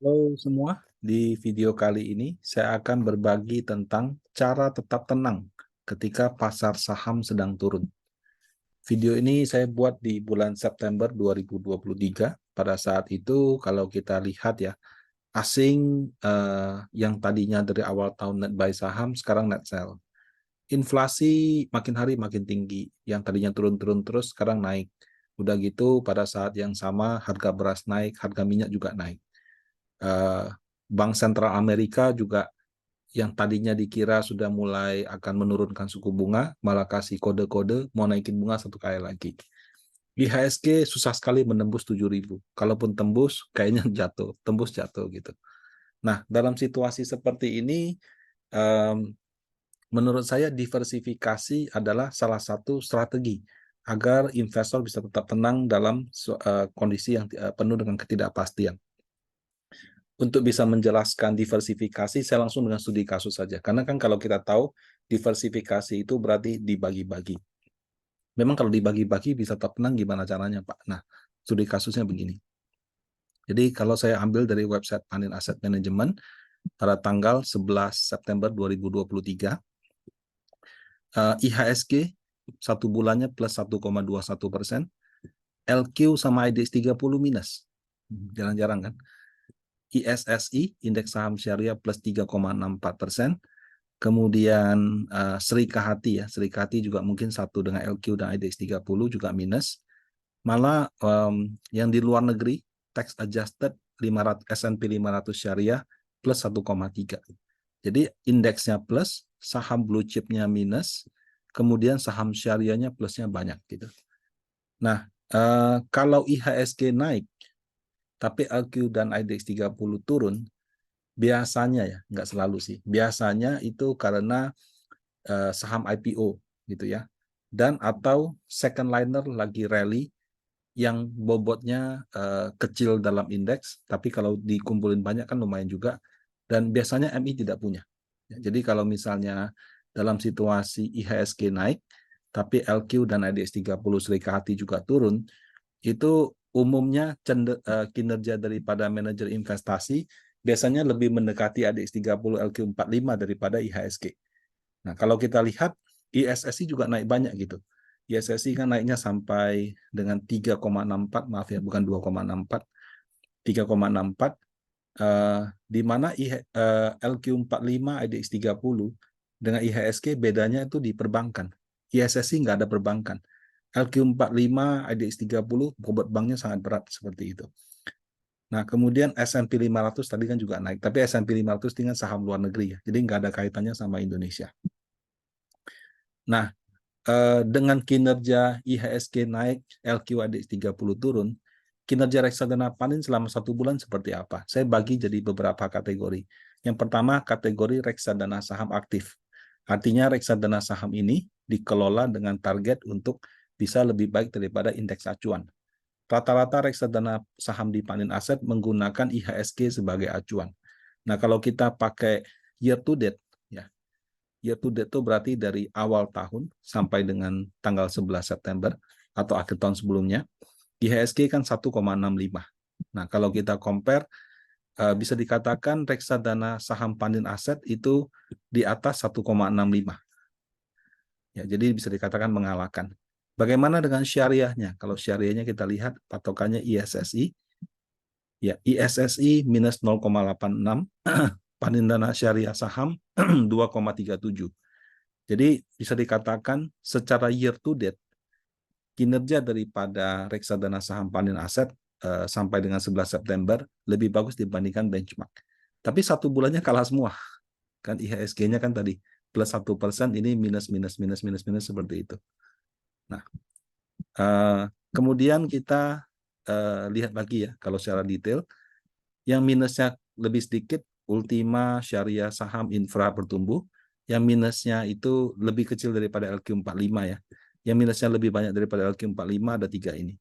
Halo semua, di video kali ini saya akan berbagi tentang cara tetap tenang ketika pasar saham sedang turun. Video ini saya buat di bulan September 2023. Pada saat itu kalau kita lihat ya, asing yang tadinya dari awal tahun net buy saham sekarang net sell. Inflasi makin hari makin tinggi, yang tadinya turun-turun terus sekarang naik. Udah gitu pada saat yang sama harga beras naik, harga minyak juga naik. Eh, Bank Sentral Amerika juga yang tadinya dikira sudah mulai akan menurunkan suku bunga, malah kasih kode-kode mau naikin bunga satu kali lagi. IHSG susah sekali menembus 7.000. Kalaupun tembus, kayaknya jatuh, tembus jatuh gitu. Nah, dalam situasi seperti ini, menurut saya diversifikasi adalah salah satu strategi agar investor bisa tetap tenang dalam kondisi yang penuh dengan ketidakpastian. Untuk bisa menjelaskan diversifikasi, saya langsung dengan studi kasus saja. Karena kan kalau kita tahu, diversifikasi itu berarti dibagi-bagi. Memang kalau dibagi-bagi bisa tetap tenang, gimana caranya, Pak? Nah, studi kasusnya begini. Jadi kalau saya ambil dari website Panin Asset Management, pada tanggal 11 September 2023, IHSG satu bulannya plus 1,21%, LQ sama IDX 30 minus. Jarang-jarang kan? ISSI, Indeks Saham Syariah plus 3,64%, kemudian Sri Kahati ya, Sri Kahati juga mungkin satu dengan LQ dan IDX 30 juga minus. Malah yang di luar negeri, tax adjusted 500, S&P 500 Syariah plus 1,3. Jadi indeksnya plus, saham blue chipnya minus, kemudian saham syariahnya plusnya banyak gitu. Nah, kalau IHSG naik, tapi LQ dan IDX 30 turun, biasanya ya, nggak selalu sih, biasanya itu karena saham IPO gitu ya, dan atau second liner lagi rally yang bobotnya kecil dalam indeks, tapi kalau dikumpulin banyak kan lumayan juga, dan biasanya MI tidak punya. Jadi kalau misalnya dalam situasi IHSG naik, tapi LQ dan IDX 30 Serikati juga turun, itu umumnya kinerja daripada manajer investasi biasanya lebih mendekati ADX 30 LQ 45 daripada IHSG. Nah, kalau kita lihat ISSI juga naik banyak gitu. ISSI kan naiknya sampai dengan 3,64, maaf ya, bukan 2,64, 3,64, di mana LQ45 IDX 30 dengan IHSG bedanya itu di perbankan. ISSI nggak ada perbankan. LQ45 IDX 30 bobot banknya sangat berat seperti itu. Nah, kemudian S&P 500 tadi kan juga naik, tapi S&P 500 dengan saham luar negeri ya, jadi nggak ada kaitannya sama Indonesia. Nah, dengan kinerja IHSG naik, LQADX 30 turun, kinerja reksadana Panin selama 1 bulan seperti apa? Saya bagi jadi beberapa kategori. Yang pertama, kategori reksadana saham aktif. Artinya reksadana saham ini dikelola dengan target untuk bisa lebih baik daripada indeks acuan. Rata-rata reksadana saham di Panin Aset menggunakan IHSG sebagai acuan. Nah, kalau kita pakai year to date, ya, year to date itu berarti dari awal tahun sampai dengan tanggal 11 September atau akhir tahun sebelumnya, IHSG kan 1,65. Nah, kalau kita compare, bisa dikatakan reksadana saham Panin Aset itu di atas 1,65. Ya, jadi bisa dikatakan mengalahkan. Bagaimana dengan syariahnya? Kalau syariahnya kita lihat patokannya ISSI, ya ISSI minus 0,86, Panindana Syariah Saham 2,37. Jadi bisa dikatakan secara year to date, kinerja daripada reksadana saham Panin Aset sampai dengan 11 September lebih bagus dibandingkan benchmark. Tapi 1 bulannya kalah semua. Kan IHSG-nya kan tadi plus 1%, ini minus, minus, minus, minus, minus seperti itu. Nah, kemudian kita lihat lagi ya, kalau secara detail, yang minusnya lebih sedikit, Ultima, Syariah, Saham, Infra, Bertumbuh. Yang minusnya itu lebih kecil daripada LQ45 ya. Yang minusnya lebih banyak daripada LQ45 ada 3 ini.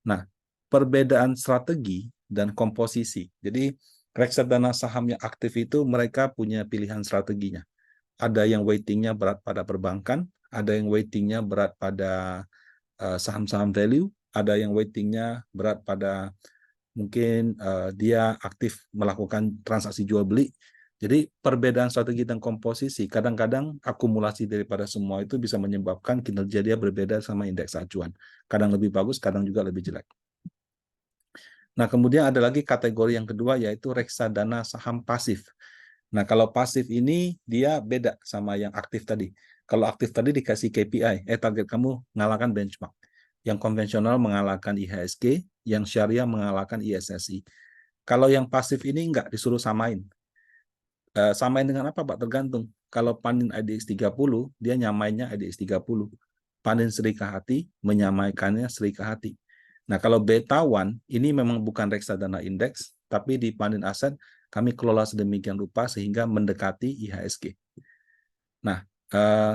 Nah, perbedaan strategi dan komposisi. Jadi, reksadana saham yang aktif itu mereka punya pilihan strateginya. Ada yang weightingnya berat pada perbankan, ada yang weightingnya berat pada saham-saham value, ada yang weightingnya berat pada mungkin dia aktif melakukan transaksi jual beli. Jadi perbedaan strategi dan komposisi, kadang-kadang akumulasi daripada semua itu bisa menyebabkan kinerja dia berbeda sama indeks acuan. Kadang lebih bagus, kadang juga lebih jelek. Nah, kemudian ada lagi kategori yang kedua, yaitu reksadana saham pasif. Nah, kalau pasif ini dia beda sama yang aktif tadi. Kalau aktif tadi dikasih KPI, target kamu mengalahkan benchmark. Yang konvensional mengalahkan IHSG, yang syariah mengalahkan ISSI. Kalau yang pasif ini enggak, disuruh samain. Samain dengan apa, Pak? Tergantung. Kalau panin IDX 30, dia nyamainnya IDX 30. Panin Sri Kahati, menyamaikannya Sri Kahati. Nah, kalau Beta One, ini memang bukan reksadana indeks, tapi di panin aset, kami kelola sedemikian rupa sehingga mendekati IHSG. Nah,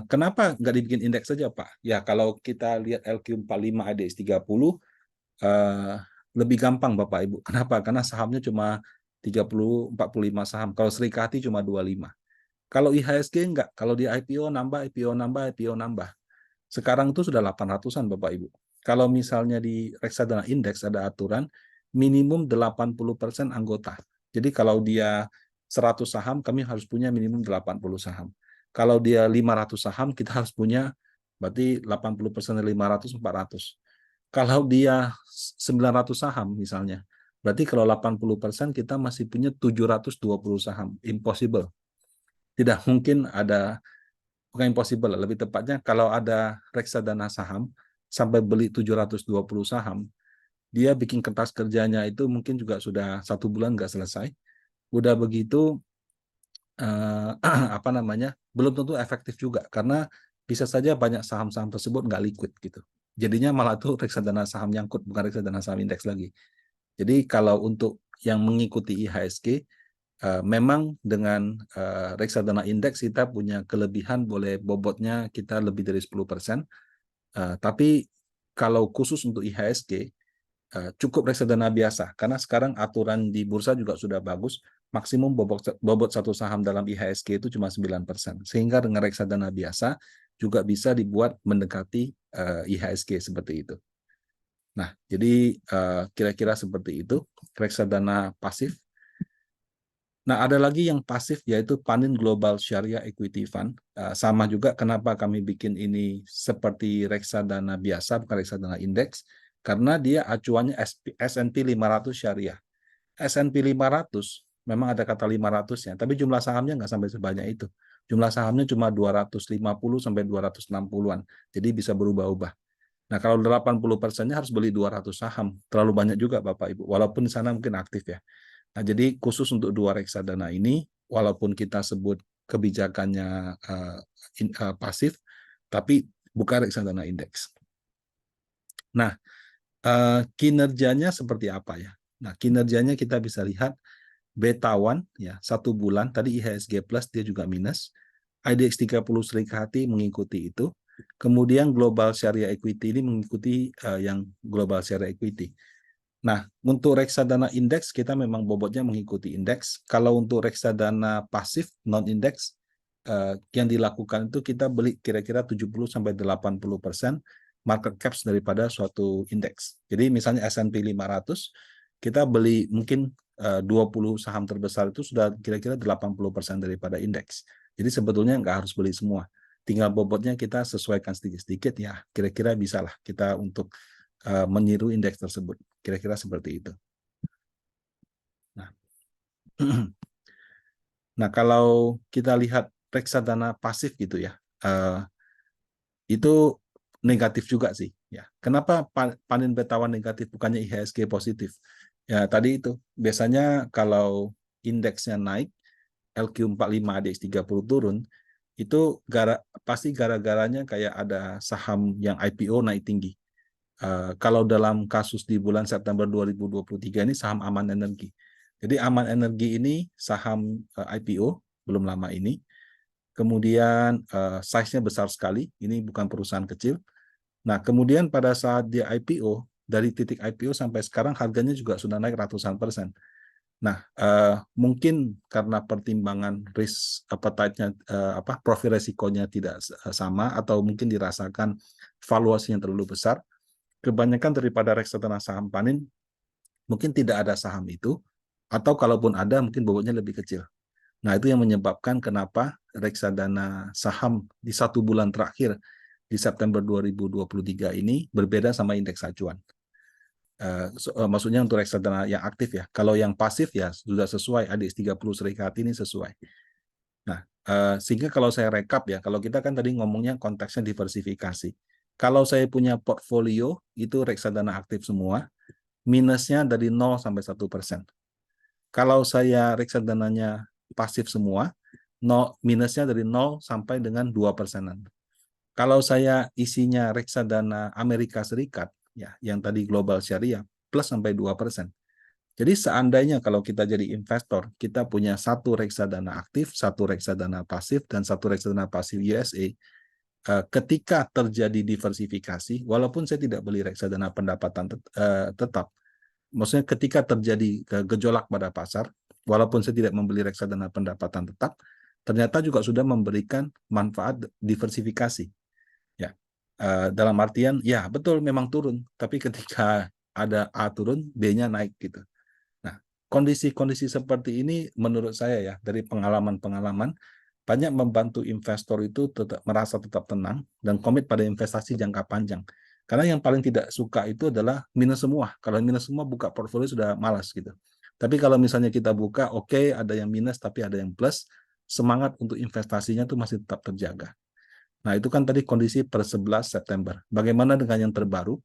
kenapa nggak dibikin indeks saja, Pak? Ya, kalau kita lihat LQ45 IDX 30, lebih gampang, Bapak Ibu. Kenapa? Karena sahamnya cuma 45 saham. Kalau Sri Kandi cuma 25. Kalau IHSG enggak. Kalau di IPO nambah, IPO nambah, IPO nambah. Sekarang itu sudah 800-an, Bapak Ibu. Kalau misalnya di reksadana indeks ada aturan minimum 80% anggota. Jadi kalau dia 100 saham, kami harus punya minimum 80 saham. Kalau dia 500 saham, kita harus punya berarti 80% dari 500, 400. Kalau dia 900 saham misalnya, berarti kalau 80% kita masih punya 720 saham. Impossible. Tidak mungkin ada, bukan impossible, lebih tepatnya kalau ada reksadana saham, sampai beli 720 saham, dia bikin kertas kerjanya itu mungkin juga sudah 1 bulan nggak selesai. Udah begitu, apa namanya, belum tentu efektif juga, karena bisa saja banyak saham-saham tersebut nggak liquid gitu. Jadinya malah tuh reksadana saham nyangkut, bukan reksadana saham indeks lagi. Jadi kalau untuk yang mengikuti IHSG, memang dengan reksadana indeks kita punya kelebihan, boleh bobotnya kita lebih dari 10%. Tapi kalau khusus untuk IHSG, cukup reksadana biasa, karena sekarang aturan di bursa juga sudah bagus, maksimum bobot satu saham dalam IHSG itu cuma 9%. Sehingga dengan reksadana biasa juga bisa dibuat mendekati IHSG seperti itu. Nah, jadi kira-kira seperti itu reksadana pasif. Nah, ada lagi yang pasif, yaitu Panin Global Sharia Equity Fund. Sama juga kenapa kami bikin ini seperti reksadana biasa, bukan reksadana indeks, karena dia acuannya S&P 500 Syariah. S&P 500, memang ada kata 500-nya, tapi jumlah sahamnya nggak sampai sebanyak itu. Jumlah sahamnya cuma 250 sampai 260-an, jadi bisa berubah-ubah. Nah, kalau 80%-nya harus beli 200 saham, terlalu banyak juga Bapak Ibu, walaupun di sana mungkin aktif ya. Nah, jadi khusus untuk dua reksadana ini, walaupun kita sebut kebijakannya pasif, tapi bukan reksadana indeks. Nah, kinerjanya seperti apa ya? Nah, kinerjanya kita bisa lihat Beta One ya, 1 bulan tadi IHSG plus dia juga minus. IDX 30 Sri Kandi mengikuti itu. Kemudian Global Sharia Equity ini mengikuti yang Global Sharia Equity. Nah, untuk reksadana indeks kita memang bobotnya mengikuti indeks. Kalau untuk reksadana pasif non indeks yang dilakukan itu kita beli kira-kira 70 sampai 80% market caps daripada suatu indeks. Jadi misalnya S&P 500 kita beli mungkin 20 saham terbesar itu sudah kira-kira 80% daripada indeks. Jadi sebetulnya nggak harus beli semua. Tinggal bobotnya kita sesuaikan sedikit-sedikit ya, kira-kira bisalah kita untuk meniru indeks tersebut. Kira-kira seperti itu. Nah, nah kalau kita lihat reksadana pasif gitu ya, itu negatif juga sih. Ya, kenapa panen betawan negatif bukannya IHSG positif? Ya tadi itu biasanya kalau indeksnya naik, LQ45 ADX 30 turun, itu pasti gara-garanya kayak ada saham yang IPO naik tinggi. Kalau dalam kasus di bulan September 2023 ini saham Aman Energi. Jadi Aman Energi ini saham IPO belum lama ini. Kemudian size-nya besar sekali. Ini bukan perusahaan kecil. Nah, kemudian pada saat dia IPO, dari titik IPO sampai sekarang harganya juga sudah naik ratusan persen. Nah, mungkin karena pertimbangan risk appetite-nya, profil resikonya tidak sama, atau mungkin dirasakan valuasinya terlalu besar, kebanyakan daripada reksadana saham panin mungkin tidak ada saham itu, atau kalaupun ada mungkin bobotnya lebih kecil. Nah, itu yang menyebabkan kenapa reksadana saham di 1 bulan terakhir di September 2023 ini berbeda sama indeks acuan. Maksudnya untuk reksadana yang aktif ya. Kalau yang pasif ya sudah sesuai, ADX 30 serikat ini sesuai. Nah, sehingga kalau saya rekap ya, kalau kita kan tadi ngomongnya konteksnya diversifikasi. Kalau saya punya portfolio, itu reksadana aktif semua, minusnya dari 0 sampai 1%. Kalau saya reksadananya pasif semua, minusnya dari 0 sampai dengan 2%. Kalau saya isinya reksadana Amerika Serikat, ya, yang tadi global syariah, plus sampai 2%. Jadi seandainya kalau kita jadi investor, kita punya satu reksadana aktif, satu reksadana pasif, dan satu reksadana pasif USA, ketika terjadi diversifikasi, walaupun saya tidak beli reksadana pendapatan tetap, maksudnya ketika terjadi gejolak pada pasar, walaupun saya tidak membeli reksadana pendapatan tetap, ternyata juga sudah memberikan manfaat diversifikasi. Ya, dalam artian, ya betul memang turun, tapi ketika ada A turun, B-nya naik gitu. Nah, kondisi-kondisi seperti ini menurut saya ya, dari pengalaman-pengalaman, banyak membantu investor itu merasa tetap tenang dan komit pada investasi jangka panjang. Karena yang paling tidak suka itu adalah minus semua. Kalau minus semua, buka portfolio sudah malas gitu. Tapi kalau misalnya kita buka, oke, ada yang minus tapi ada yang plus, semangat untuk investasinya tuh masih tetap terjaga. Nah, itu kan tadi kondisi per 11 September. Bagaimana dengan yang terbaru?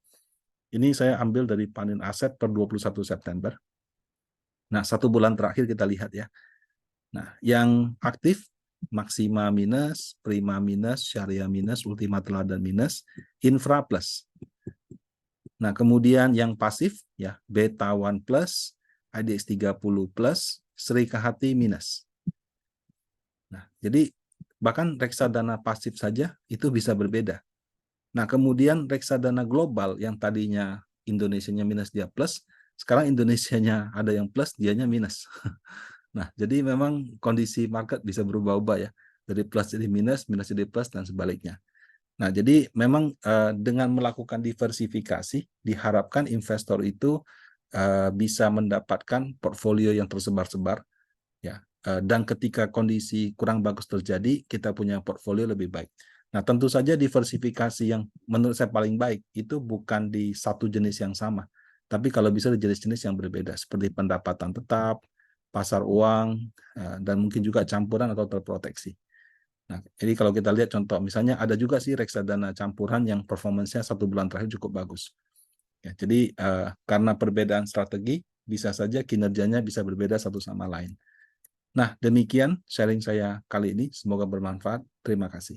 Ini saya ambil dari panin aset per 21 September. Nah, 1 bulan terakhir kita lihat ya. Nah, yang aktif, Maxima minus, Prima minus, Syariah minus, Ultima Teladan minus, Infra plus. Nah, kemudian yang pasif, ya, Beta One plus, IDX 30 plus, Sri Kahati minus. Nah, jadi bahkan reksadana pasif saja itu bisa berbeda. Nah, kemudian reksadana global yang tadinya Indonesianya minus dia plus, sekarang Indonesianya ada yang plus, dianya minus. Nah, jadi memang kondisi market bisa berubah-ubah ya. Dari plus jadi minus, minus jadi plus, dan sebaliknya. Nah, jadi memang dengan melakukan diversifikasi, diharapkan investor itu bisa mendapatkan portfolio yang tersebar-sebar, ya. Dan ketika kondisi kurang bagus terjadi, kita punya portfolio lebih baik. Nah, tentu saja diversifikasi yang menurut saya paling baik itu bukan di satu jenis yang sama, tapi kalau bisa di jenis-jenis yang berbeda, seperti pendapatan tetap, pasar uang, dan mungkin juga campuran atau terproteksi. Nah, jadi kalau kita lihat contoh, misalnya ada juga sih reksadana campuran yang performance-nya 1 bulan terakhir cukup bagus. Ya, jadi karena perbedaan strategi, bisa saja kinerjanya bisa berbeda satu sama lain. Nah, demikian sharing saya kali ini. Semoga bermanfaat. Terima kasih.